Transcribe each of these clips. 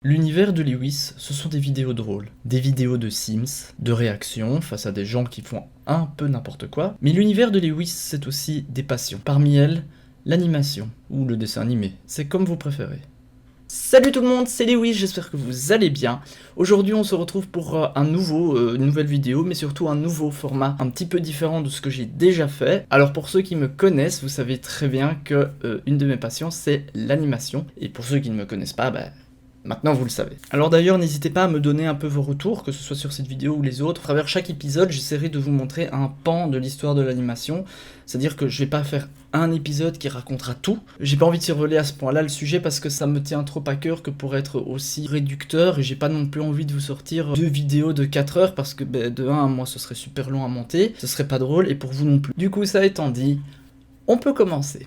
L'univers de Lewis, ce sont des vidéos drôles, des vidéos de Sims, de réactions face à des gens qui font un peu n'importe quoi, mais l'univers de Lewis, c'est aussi des passions. Parmi elles, l'animation, ou le dessin animé, c'est comme vous préférez. Salut tout le monde, c'est Lewis, j'espère que vous allez bien. Aujourd'hui on se retrouve pour une nouvelle vidéo, mais surtout un nouveau format un petit peu différent de ce que j'ai déjà fait. Alors pour ceux qui me connaissent, vous savez très bien que une de mes passions c'est l'animation, et pour ceux qui ne me connaissent pas, maintenant vous le savez. Alors d'ailleurs n'hésitez pas à me donner un peu vos retours, que ce soit sur cette vidéo ou les autres. À travers chaque épisode j'essaierai de vous montrer un pan de l'histoire de l'animation, c'est-à-dire que je vais pas faire un épisode qui racontera tout. J'ai pas envie de survoler à ce point-là le sujet parce que ça me tient trop à cœur que pour être aussi réducteur, et j'ai pas non plus envie de vous sortir 2 vidéos de 4 heures parce que de 1, moi ce serait super long à monter, ce serait pas drôle et pour vous non plus. Du coup ça étant dit, on peut commencer.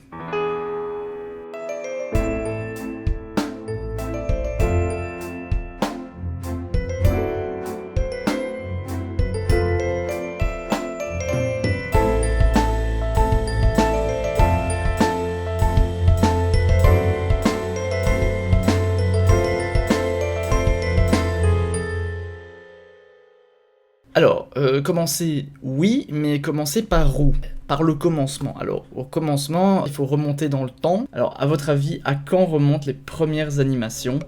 Alors, commencer, oui, mais commencer par où? Par le commencement. Alors, au commencement, il faut remonter dans le temps. Alors, à votre avis, à quand remontent les premières animations?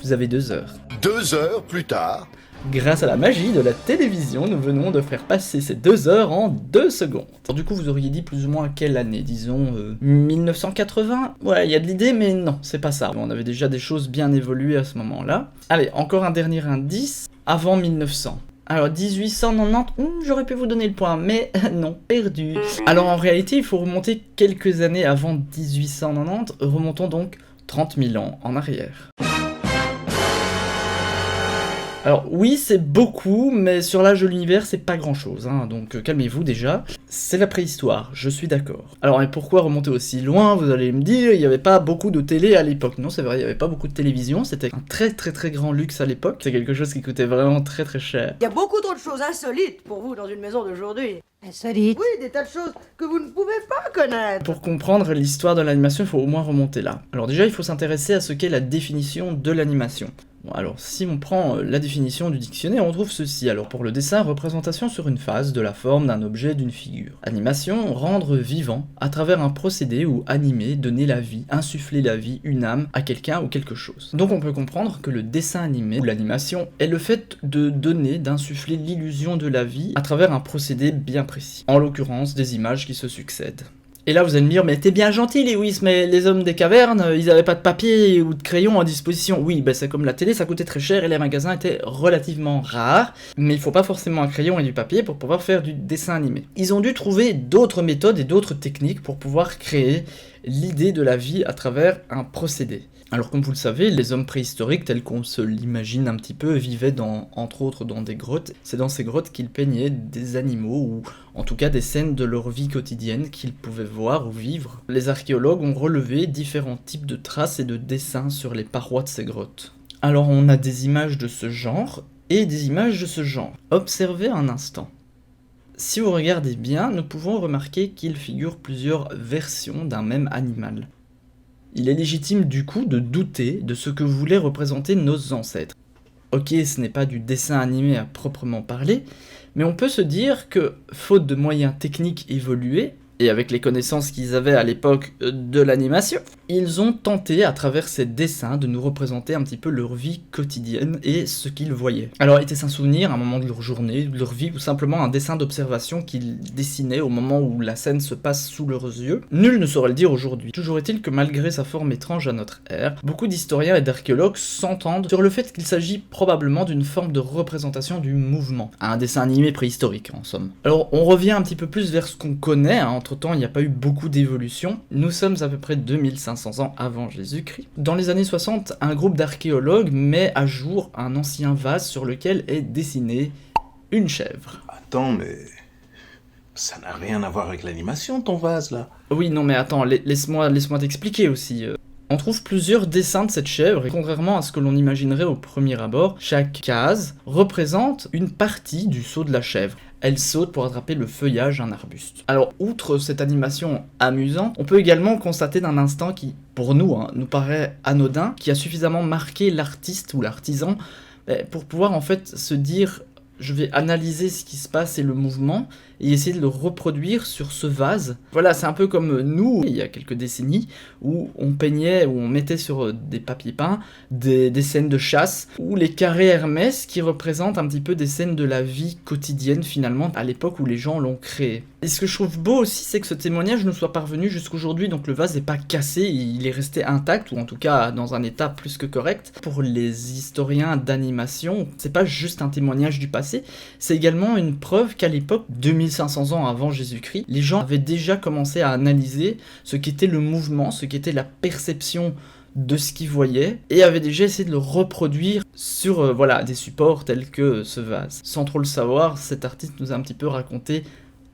Vous avez 2 heures. 2 heures plus tard. Grâce à la magie de la télévision, nous venons de faire passer ces 2 heures en 2 secondes. Alors, du coup, vous auriez dit plus ou moins à quelle année? Disons 1980? Ouais, il y a de l'idée, mais non, c'est pas ça. On avait déjà des choses bien évoluées à ce moment-là. Allez, encore un dernier indice. Avant 1900. Alors 1890, j'aurais pu vous donner le point, mais non, perdu. Alors en réalité, il faut remonter quelques années avant 1890, remontons donc 30 000 ans en arrière. Alors oui, c'est beaucoup, mais sur l'âge de l'univers, c'est pas grand-chose, hein, donc calmez-vous déjà. C'est la préhistoire, je suis d'accord. Alors et pourquoi remonter aussi loin? Vous allez me dire, il n'y avait pas beaucoup de télé à l'époque. Non, c'est vrai, il n'y avait pas beaucoup de télévision, c'était un très grand luxe à l'époque. C'est quelque chose qui coûtait vraiment très cher. Il y a beaucoup trop de choses insolites pour vous dans une maison d'aujourd'hui. Insolite. Oui, des tas de choses que vous ne pouvez pas connaître. Pour comprendre l'histoire de l'animation, il faut au moins remonter là. Alors déjà, il faut s'intéresser à ce qu'est la définition de l'animation. Bon, alors si on prend la définition du dictionnaire, on trouve ceci. Alors pour le dessin, représentation sur une face de la forme d'un objet, d'une figure. Animation, rendre vivant, à travers un procédé ou animer, donner la vie, insuffler la vie, une âme à quelqu'un ou quelque chose. Donc on peut comprendre que le dessin animé ou l'animation est le fait de donner, d'insuffler l'illusion de la vie à travers un procédé bien précis. En l'occurrence, des images qui se succèdent. Et là vous allez me dire, mais t'es bien gentil Lewis, mais les hommes des cavernes, ils avaient pas de papier ou de crayon à disposition. Oui, c'est comme la télé, ça coûtait très cher et les magasins étaient relativement rares, mais il faut pas forcément un crayon et du papier pour pouvoir faire du dessin animé. Ils ont dû trouver d'autres méthodes et d'autres techniques pour pouvoir créer l'idée de la vie à travers un procédé. Alors comme vous le savez, les hommes préhistoriques, tels qu'on se l'imagine un petit peu, vivaient entre autres dans des grottes. C'est dans ces grottes qu'ils peignaient des animaux, ou en tout cas des scènes de leur vie quotidienne qu'ils pouvaient voir ou vivre. Les archéologues ont relevé différents types de traces et de dessins sur les parois de ces grottes. Alors on a des images de ce genre, et des images de ce genre. Observez un instant. Si vous regardez bien, nous pouvons remarquer qu'il figure plusieurs versions d'un même animal. Il est légitime du coup de douter de ce que voulaient représenter nos ancêtres. Ok, ce n'est pas du dessin animé à proprement parler, mais on peut se dire que, faute de moyens techniques évolués, et avec les connaissances qu'ils avaient à l'époque de l'animation, ils ont tenté à travers ces dessins de nous représenter un petit peu leur vie quotidienne et ce qu'ils voyaient. Alors était-ce un souvenir, un moment de leur journée, de leur vie, ou simplement un dessin d'observation qu'ils dessinaient au moment où la scène se passe sous leurs yeux? Nul ne saurait le dire aujourd'hui. Toujours est-il que malgré sa forme étrange à notre ère, beaucoup d'historiens et d'archéologues s'entendent sur le fait qu'il s'agit probablement d'une forme de représentation du mouvement, un dessin animé préhistorique en somme. Alors on revient un petit peu plus vers ce qu'on connaît, entre-temps il n'y a pas eu beaucoup d'évolution, nous sommes à peu près 2500 ans avant Jésus-Christ. Dans les années 60, un groupe d'archéologues met à jour un ancien vase sur lequel est dessinée une chèvre. Attends, mais ça n'a rien à voir avec l'animation, ton vase, là. Oui, non mais attends, laisse-moi t'expliquer aussi. On trouve plusieurs dessins de cette chèvre, et contrairement à ce que l'on imaginerait au premier abord, chaque case représente une partie du saut de la chèvre. Elle saute pour attraper le feuillage d'un arbuste. Alors, outre cette animation amusante, on peut également constater d'un instant qui, pour nous, nous paraît anodin, qui a suffisamment marqué l'artiste ou l'artisan pour pouvoir en fait se dire je vais analyser ce qui se passe et le mouvement, et essayer de le reproduire sur ce vase. Voilà, c'est un peu comme nous, il y a quelques décennies, où on peignait, où on mettait sur des papiers peints des scènes de chasse, ou les carrés Hermès qui représentent un petit peu des scènes de la vie quotidienne finalement, à l'époque où les gens l'ont créé. Et ce que je trouve beau aussi, c'est que ce témoignage nous soit parvenu jusqu'aujourd'hui, donc le vase n'est pas cassé, il est resté intact, ou en tout cas dans un état plus que correct. Pour les historiens d'animation, c'est pas juste un témoignage du passé, c'est également une preuve qu'à l'époque, 2500 ans avant Jésus-Christ, les gens avaient déjà commencé à analyser ce qu'était le mouvement, ce qu'était la perception de ce qu'ils voyaient, et avaient déjà essayé de le reproduire sur des supports tels que ce vase. Sans trop le savoir, cet artiste nous a un petit peu raconté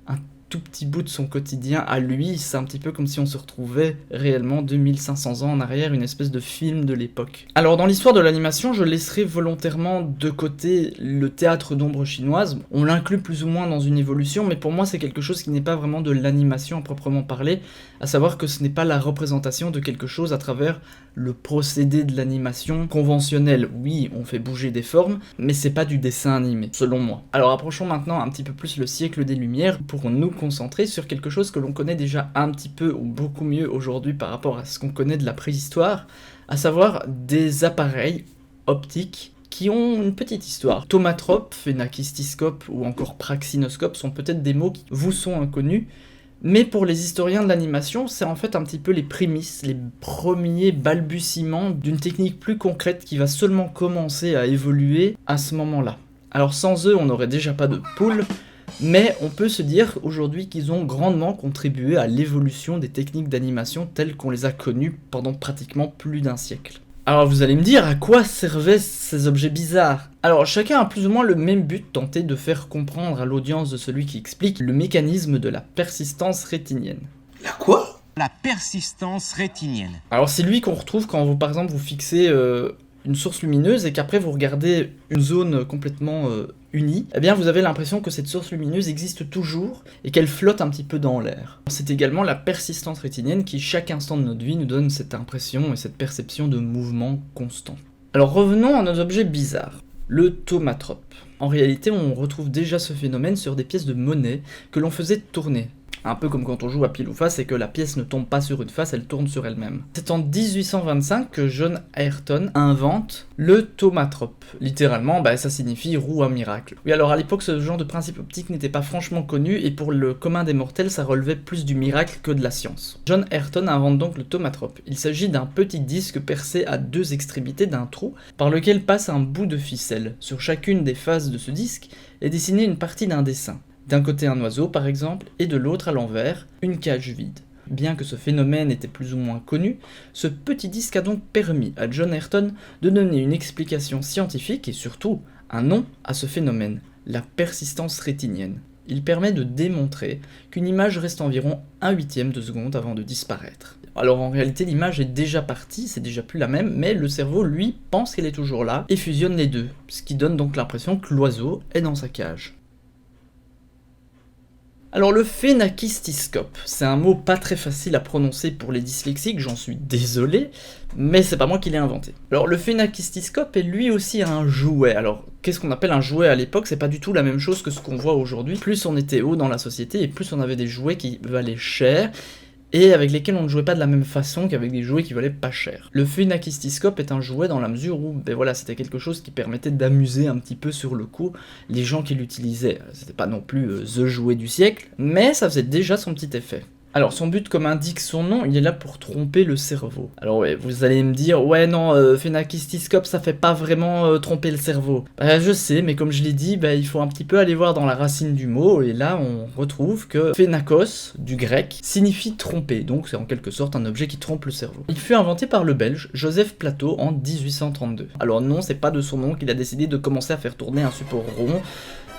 un tout petit bout de son quotidien à lui, c'est un petit peu comme si on se retrouvait réellement 2500 ans en arrière, une espèce de film de l'époque. Alors dans l'histoire de l'animation, je laisserai volontairement de côté le théâtre d'ombre chinoise, on l'inclut plus ou moins dans une évolution, mais pour moi c'est quelque chose qui n'est pas vraiment de l'animation à proprement parler, à savoir que ce n'est pas la représentation de quelque chose à travers le procédé de l'animation conventionnelle. Oui, on fait bouger des formes, mais c'est pas du dessin animé, selon moi. Alors approchons maintenant un petit peu plus le siècle des Lumières pour nous concentrer sur quelque chose que l'on connaît déjà un petit peu ou beaucoup mieux aujourd'hui par rapport à ce qu'on connaît de la préhistoire, à savoir des appareils optiques qui ont une petite histoire. Thaumatrope, phénakistiscope ou encore praxinoscope sont peut-être des mots qui vous sont inconnus, mais pour les historiens de l'animation, c'est en fait un petit peu les prémices, les premiers balbutiements d'une technique plus concrète qui va seulement commencer à évoluer à ce moment-là. Alors sans eux, on n'aurait déjà pas de poules, mais on peut se dire aujourd'hui qu'ils ont grandement contribué à l'évolution des techniques d'animation telles qu'on les a connues pendant pratiquement plus d'un siècle. Alors vous allez me dire, à quoi servaient ces objets bizarres? Alors chacun a plus ou moins le même but, tenter de faire comprendre à l'audience de celui qui explique le mécanisme de la persistance rétinienne. La quoi? La persistance rétinienne. Alors c'est lui qu'on retrouve quand vous, par exemple, vous fixez une source lumineuse et qu'après vous regardez une zone complètement unie, eh bien vous avez l'impression que cette source lumineuse existe toujours et qu'elle flotte un petit peu dans l'air. C'est également la persistance rétinienne qui, chaque instant de notre vie, nous donne cette impression et cette perception de mouvement constant. Alors revenons à nos objets bizarres. Le thaumatrope. En réalité, on retrouve déjà ce phénomène sur des pièces de monnaie que l'on faisait tourner. Un peu comme quand on joue à pile ou face et que la pièce ne tombe pas sur une face, elle tourne sur elle-même. C'est en 1825 que John Ayrton invente le thaumatrope. Littéralement, ça signifie roue à miracle. Oui, alors à l'époque, ce genre de principe optique n'était pas franchement connu et pour le commun des mortels, ça relevait plus du miracle que de la science. John Ayrton invente donc le thaumatrope. Il s'agit d'un petit disque percé à deux extrémités d'un trou par lequel passe un bout de ficelle. Sur chacune des faces de ce disque est dessinée une partie d'un dessin. D'un côté un oiseau par exemple, et de l'autre à l'envers, une cage vide. Bien que ce phénomène était plus ou moins connu, ce petit disque a donc permis à John Ayrton de donner une explication scientifique et surtout un nom à ce phénomène, la persistance rétinienne. Il permet de démontrer qu'une image reste environ 1/8 de seconde avant de disparaître. Alors en réalité l'image est déjà partie, c'est déjà plus la même, mais le cerveau lui pense qu'elle est toujours là et fusionne les deux, ce qui donne donc l'impression que l'oiseau est dans sa cage. Alors le phénakistiscope, c'est un mot pas très facile à prononcer pour les dyslexiques, j'en suis désolé, mais c'est pas moi qui l'ai inventé. Alors le phénakistiscope est lui aussi un jouet. Alors qu'est-ce qu'on appelle un jouet à l'époque? C'est pas du tout la même chose que ce qu'on voit aujourd'hui. Plus on était haut dans la société et plus on avait des jouets qui valaient cher, et avec lesquels on ne jouait pas de la même façon qu'avec des jouets qui valaient pas cher. Le phénakistiscope est un jouet dans la mesure où, c'était quelque chose qui permettait d'amuser un petit peu sur le coup les gens qui l'utilisaient. C'était pas non plus the jouet du siècle, mais ça faisait déjà son petit effet. Alors son but, comme indique son nom, il est là pour tromper le cerveau. Alors ouais, vous allez me dire, ouais non, phénakistiscope ça fait pas vraiment tromper le cerveau. Je sais, mais comme je l'ai dit, il faut un petit peu aller voir dans la racine du mot, et là on retrouve que phénakos, du grec, signifie tromper, donc c'est en quelque sorte un objet qui trompe le cerveau. Il fut inventé par le belge Joseph Plateau en 1832. Alors non, c'est pas de son nom qu'il a décidé de commencer à faire tourner un support rond.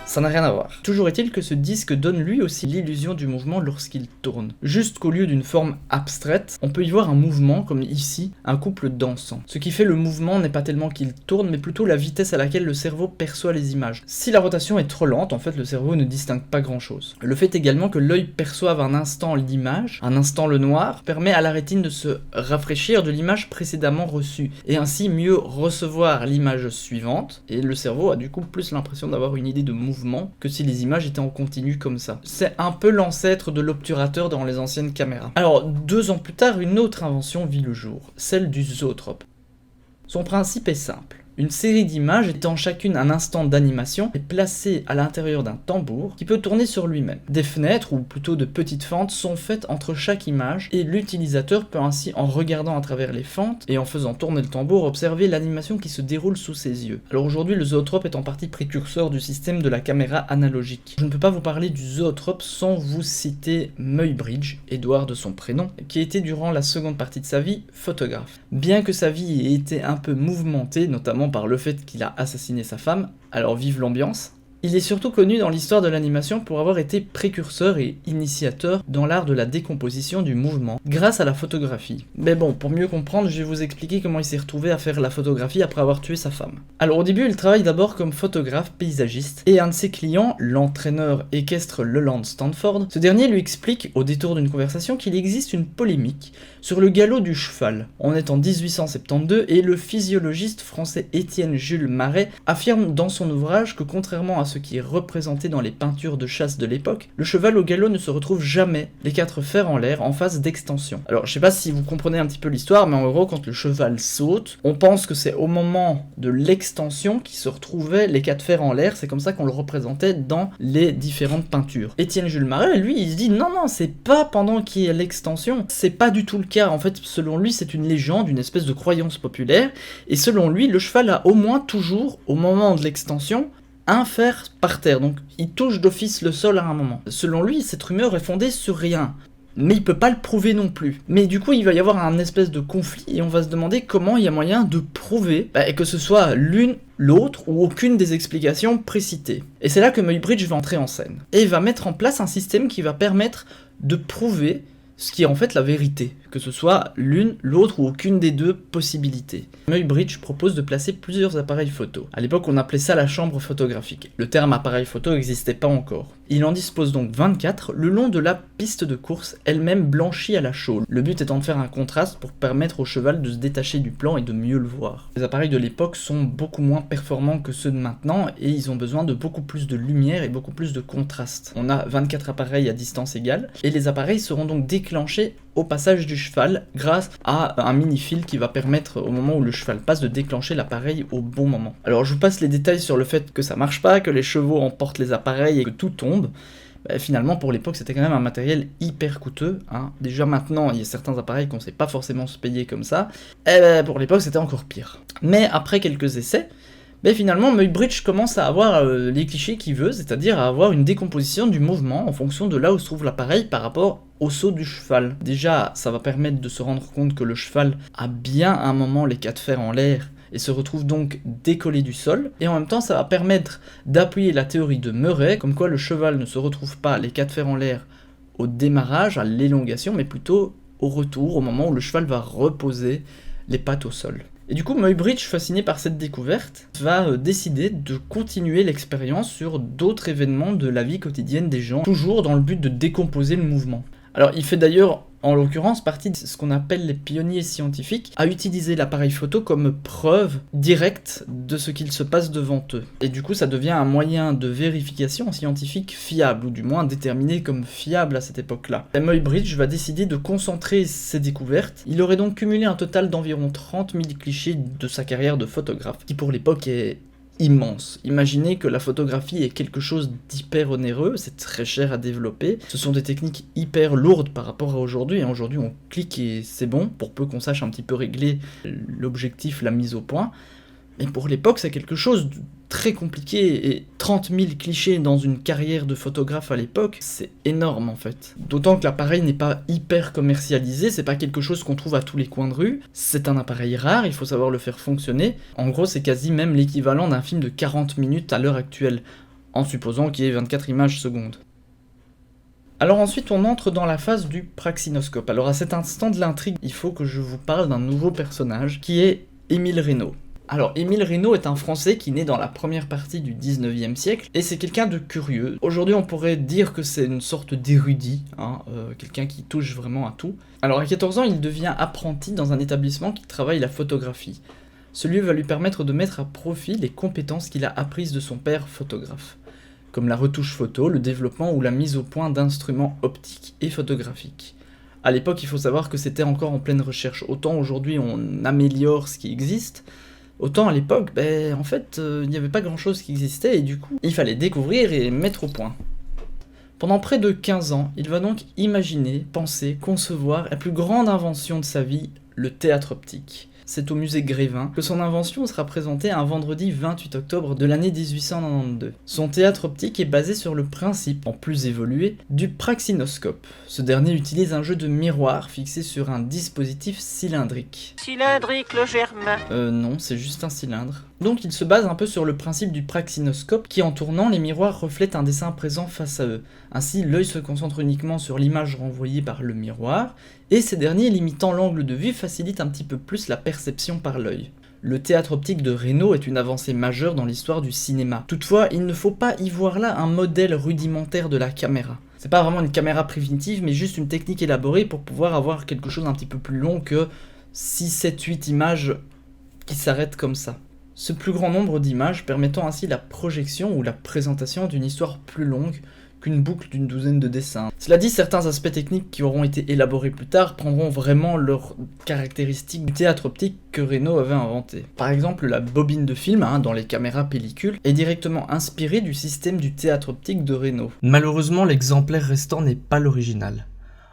Ça n'a rien à voir. Toujours est-il que ce disque donne lui aussi l'illusion du mouvement lorsqu'il tourne. Juste qu'au lieu d'une forme abstraite, on peut y voir un mouvement, comme ici, un couple dansant. Ce qui fait le mouvement n'est pas tellement qu'il tourne, mais plutôt la vitesse à laquelle le cerveau perçoit les images. Si la rotation est trop lente, en fait le cerveau ne distingue pas grand chose. Le fait également que l'œil perçoive un instant l'image, un instant le noir, permet à la rétine de se rafraîchir de l'image précédemment reçue, et ainsi mieux recevoir l'image suivante, et le cerveau a du coup plus l'impression d'avoir une idée de mouvement que si les images étaient en continu comme ça. C'est un peu l'ancêtre de l'obturateur dans les anciennes caméras. Alors 2 ans plus tard, une autre invention vit le jour, celle du zootrope. Son principe est simple. Une série d'images étant chacune un instant d'animation est placée à l'intérieur d'un tambour qui peut tourner sur lui-même. Des fenêtres, ou plutôt de petites fentes, sont faites entre chaque image et l'utilisateur peut ainsi, en regardant à travers les fentes et en faisant tourner le tambour, observer l'animation qui se déroule sous ses yeux. Alors aujourd'hui, le zootrope est en partie précurseur du système de la caméra analogique. Je ne peux pas vous parler du zootrope sans vous citer Muybridge, Edward de son prénom, qui était durant la seconde partie de sa vie photographe. Bien que sa vie ait été un peu mouvementée, notamment par le fait qu'il a assassiné sa femme, alors vive l'ambiance. Il est surtout connu dans l'histoire de l'animation pour avoir été précurseur et initiateur dans l'art de la décomposition du mouvement, grâce à la photographie. Mais bon, pour mieux comprendre, je vais vous expliquer comment il s'est retrouvé à faire la photographie après avoir tué sa femme. Alors au début, il travaille d'abord comme photographe paysagiste, et un de ses clients, l'entraîneur équestre Leland Stanford, ce dernier lui explique, au détour d'une conversation, qu'il existe une polémique sur le galop du cheval. On est en 1872, et le physiologiste français Étienne Jules Marais affirme dans son ouvrage que contrairement à ce qui est représenté dans les peintures de chasse de l'époque, le cheval au galop ne se retrouve jamais, les 4 fers en l'air, en phase d'extension. Alors je sais pas si vous comprenez un petit peu l'histoire, mais en gros quand le cheval saute, on pense que c'est au moment de l'extension qu'il se retrouvait les 4 fers en l'air, c'est comme ça qu'on le représentait dans les différentes peintures. Étienne Jules Marais, lui, il se dit non, c'est pas pendant qu'il y a l'extension, c'est pas du tout le cas, en fait selon lui c'est une légende, une espèce de croyance populaire, et selon lui le cheval a au moins toujours, au moment de l'extension, un fer par terre, donc il touche d'office le sol à un moment. Selon lui, cette rumeur est fondée sur rien, mais il peut pas le prouver non plus. Mais du coup, il va y avoir un espèce de conflit, et on va se demander comment il y a moyen de prouver que ce soit l'une, l'autre, ou aucune des explications précitées. Et c'est là que Muybridge va entrer en scène, et il va mettre en place un système qui va permettre de prouver ce qui est en fait la vérité, que ce soit l'une, l'autre ou aucune des deux possibilités. Muybridge propose de placer plusieurs appareils photo. À l'époque, on appelait ça la chambre photographique. Le terme appareil photo n'existait pas encore. Il en dispose donc 24 le long de la piste de course, elle-même blanchie à la chaux. Le but étant de faire un contraste pour permettre au cheval de se détacher du plan et de mieux le voir. Les appareils de l'époque sont beaucoup moins performants que ceux de maintenant et ils ont besoin de beaucoup plus de lumière et beaucoup plus de contraste. On a 24 appareils à distance égale et les appareils seront donc déclenchés au passage du cheval grâce à un mini-fil qui va permettre au moment où le cheval passe de déclencher l'appareil au bon moment. Alors je vous passe les détails sur le fait que ça marche pas, que les chevaux emportent les appareils et que tout tombe. Finalement pour l'époque c'était quand même un matériel hyper coûteux, hein. Déjà maintenant il y a certains appareils qu'on sait pas forcément se payer comme ça, et pour l'époque c'était encore pire. Mais après quelques essais, finalement Muybridge commence à avoir les clichés qu'il veut, c'est-à-dire à avoir une décomposition du mouvement en fonction de là où se trouve l'appareil par rapport au saut du cheval. Déjà, ça va permettre de se rendre compte que le cheval a bien à un moment les 4 fers en l'air et se retrouve donc décollé du sol, et en même temps ça va permettre d'appuyer la théorie de Murray, comme quoi le cheval ne se retrouve pas les 4 fers en l'air au démarrage, à l'élongation, mais plutôt au retour, au moment où le cheval va reposer les pattes au sol. Et du coup, Muybridge, fasciné par cette découverte, va décider de continuer l'expérience sur d'autres événements de la vie quotidienne des gens, toujours dans le but de décomposer le mouvement. Alors il fait d'ailleurs, en l'occurrence, partie de ce qu'on appelle les pionniers scientifiques, à utiliser l'appareil photo comme preuve directe de ce qu'il se passe devant eux. Et du coup, ça devient un moyen de vérification scientifique fiable, ou du moins déterminé comme fiable à cette époque-là. Et Muybridge va décider de concentrer ses découvertes. Il aurait donc cumulé un total d'environ 30 000 clichés de sa carrière de photographe, qui pour l'époque est immense. Imaginez que la photographie est quelque chose d'hyper onéreux, c'est très cher à développer, ce sont des techniques hyper lourdes par rapport à aujourd'hui, et aujourd'hui on clique et c'est bon, pour peu qu'on sache un petit peu régler l'objectif, la mise au point, mais pour l'époque c'est quelque chose de très compliqué, et 30 000 clichés dans une carrière de photographe à l'époque, c'est énorme en fait. D'autant que l'appareil n'est pas hyper commercialisé, c'est pas quelque chose qu'on trouve à tous les coins de rue, c'est un appareil rare, il faut savoir le faire fonctionner. En gros, c'est quasi même l'équivalent d'un film de 40 minutes à l'heure actuelle. en supposant qu'il y ait 24 images secondes. Alors ensuite on entre dans la phase du praxinoscope. Alors à cet instant de l'intrigue, il faut que je vous parle d'un nouveau personnage qui est Émile Reynaud. Alors Émile Reynaud est un Français qui naît dans la première partie du 19e siècle, et c'est quelqu'un de curieux. Aujourd'hui on pourrait dire que c'est une sorte d'érudit, quelqu'un qui touche vraiment à tout. Alors à 14 ans il devient apprenti dans un établissement qui travaille la photographie. Ce lieu va lui permettre de mettre à profit les compétences qu'il a apprises de son père photographe, comme la retouche photo, le développement ou la mise au point d'instruments optiques et photographiques. À l'époque il faut savoir que c'était encore en pleine recherche, autant aujourd'hui on améliore ce qui existe, autant à l'époque, en fait, il n'y avait pas grand chose qui existait et du coup, il fallait découvrir et mettre au point. Pendant près de 15 ans, il va donc imaginer, penser, concevoir la plus grande invention de sa vie, le théâtre optique. C'est au musée Grévin que son invention sera présentée un vendredi 28 octobre de l'année 1892. Son théâtre optique est basé sur le principe, en plus évolué, du praxinoscope. Ce dernier utilise un jeu de miroir fixé sur un dispositif cylindrique. Cylindrique le germain. Non, c'est juste un cylindre. Donc il se base un peu sur le principe du praxinoscope qui en tournant, les miroirs reflètent un dessin présent face à eux. Ainsi, l'œil se concentre uniquement sur l'image renvoyée par le miroir, et ces derniers, limitant l'angle de vue, facilitent un petit peu plus la perception par l'œil. Le théâtre optique de Reynaud est une avancée majeure dans l'histoire du cinéma. Toutefois, il ne faut pas y voir là un modèle rudimentaire de la caméra. C'est pas vraiment une caméra primitive, mais juste une technique élaborée pour pouvoir avoir quelque chose un petit peu plus long que 6, 7, 8 images qui s'arrêtent comme ça. Ce plus grand nombre d'images permettant ainsi la projection ou la présentation d'une histoire plus longue qu'une boucle d'une douzaine de dessins. Cela dit, certains aspects techniques qui auront été élaborés plus tard prendront vraiment leurs caractéristiques du théâtre optique que Reynaud avait inventé. Par exemple, la bobine de film, dans les caméras pellicules, est directement inspirée du système du théâtre optique de Reynaud. Malheureusement, l'exemplaire restant n'est pas l'original.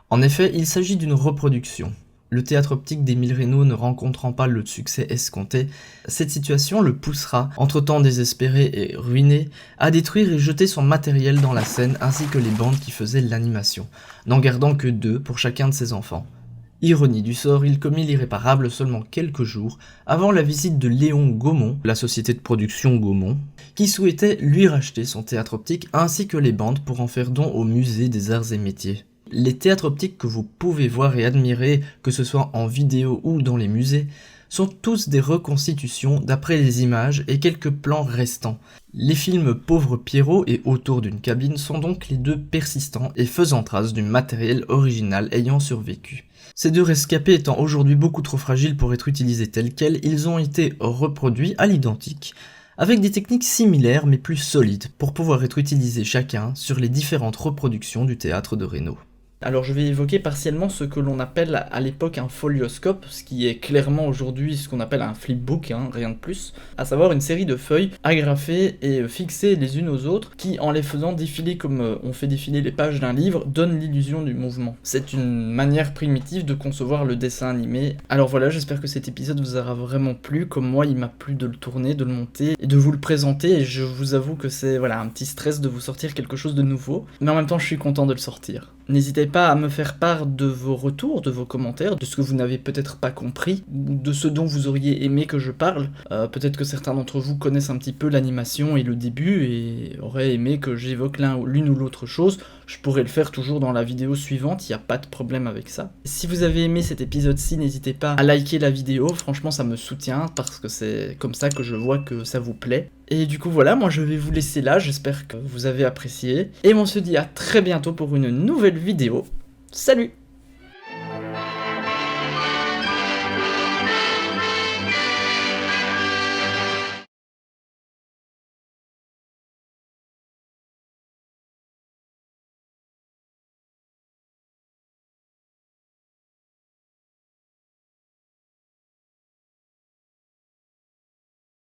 En effet, il s'agit d'une reproduction. Le théâtre optique d'Émile Reynaud ne rencontrant pas le succès escompté, cette situation le poussera, entre-temps désespéré et ruiné, à détruire et jeter son matériel dans la scène ainsi que les bandes qui faisaient l'animation, n'en gardant que 2 pour chacun de ses enfants. Ironie du sort, il commit l'irréparable seulement quelques jours avant la visite de Léon Gaumont, la société de production Gaumont, qui souhaitait lui racheter son théâtre optique ainsi que les bandes pour en faire don au musée des arts et métiers. Les théâtres optiques que vous pouvez voir et admirer, que ce soit en vidéo ou dans les musées, sont tous des reconstitutions d'après les images et quelques plans restants. Les films Pauvre Pierrot et Autour d'une cabine sont donc les 2 persistants et faisant trace du matériel original ayant survécu. Ces 2 rescapés étant aujourd'hui beaucoup trop fragiles pour être utilisés tels quels, ils ont été reproduits à l'identique, avec des techniques similaires mais plus solides pour pouvoir être utilisés chacun sur les différentes reproductions du théâtre de Reynaud. Alors je vais évoquer partiellement ce que l'on appelle à l'époque un folioscope, ce qui est clairement aujourd'hui ce qu'on appelle un flipbook, rien de plus, à savoir une série de feuilles agrafées et fixées les unes aux autres, qui en les faisant défiler comme on fait défiler les pages d'un livre, donnent l'illusion du mouvement. C'est une manière primitive de concevoir le dessin animé. Alors voilà, j'espère que cet épisode vous aura vraiment plu, comme moi il m'a plu de le tourner, de le monter, et de vous le présenter, et je vous avoue que c'est un petit stress de vous sortir quelque chose de nouveau, mais en même temps je suis content de le sortir. N'hésitez pas à me faire part de vos retours, de vos commentaires, de ce que vous n'avez peut-être pas compris, ou de ce dont vous auriez aimé que je parle. Peut-être que certains d'entre vous connaissent un petit peu l'animation et le début, et auraient aimé que j'évoque l'une ou l'autre chose. Je pourrais le faire toujours dans la vidéo suivante, il n'y a pas de problème avec ça. Si vous avez aimé cet épisode-ci, n'hésitez pas à liker la vidéo, franchement ça me soutient, parce que c'est comme ça que je vois que ça vous plaît. Et du coup voilà, moi je vais vous laisser là, j'espère que vous avez apprécié, et on se dit à très bientôt pour une nouvelle vidéo. Salut!